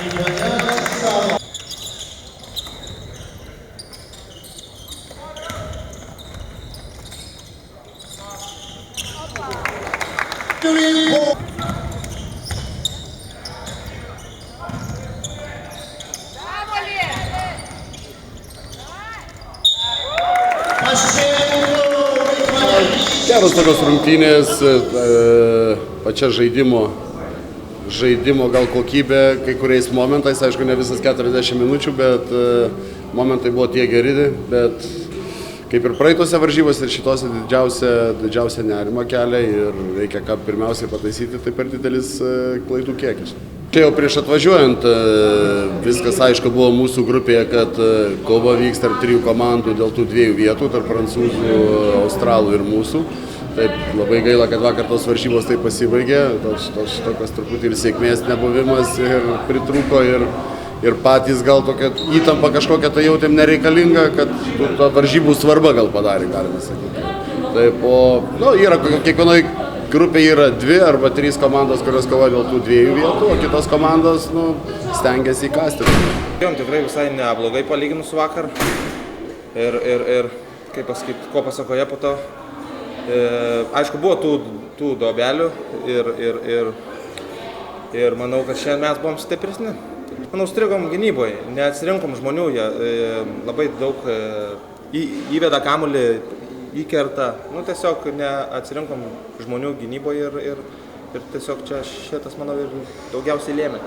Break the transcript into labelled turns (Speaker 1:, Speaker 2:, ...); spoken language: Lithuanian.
Speaker 1: Geros tokios rungtynės, pačia žaidimo gal kokybė kai kuriais momentais, aišku, ne visas 40 minučių, bet momentai buvo tie geri, bet kaip ir praeitose varžybose ir šitose didžiausia nerima kelia ir reikia ką pirmiausiai pataisyti, tai per didelis klaidų kiekis. Čia jau prieš atvažiuojant viskas aišku buvo mūsų grupėje, kad kova vyks tarp 3 komandų dėl tų 2 vietų, tarp prancūzų, australų ir mūsų. Taip, labai gaila, kad vakar tos varžybos taip pasibaigė, tokios truputį ir sėkmės nebuvimas ir pritrūko ir patys gal tokia įtampa kažkokia tai jautėm nereikalinga, kad ta varžybų svarba gal padarė, galime sakyti. Taip, yra kiekvienoj grupėje yra 2 arba 3 komandos, kurios kovoja dėl tų 2 vietų, o kitos komandos stengiasi įkasti.
Speaker 2: Tikrai visai neblogai palyginus vakar ir kaip pasakyti, ko pasakoje po to. Aišku, buvo tų duobelių ir manau, kad šiandien mes buvom stipresni. Manau, strigom gynyboje, neatsirinkom žmonių, jie labai daug įveda kamuolį, įkerta. Tiesiog neatsirinkom žmonių gynyboje ir tiesiog čia šitas, manau, ir daugiausiai lėmė.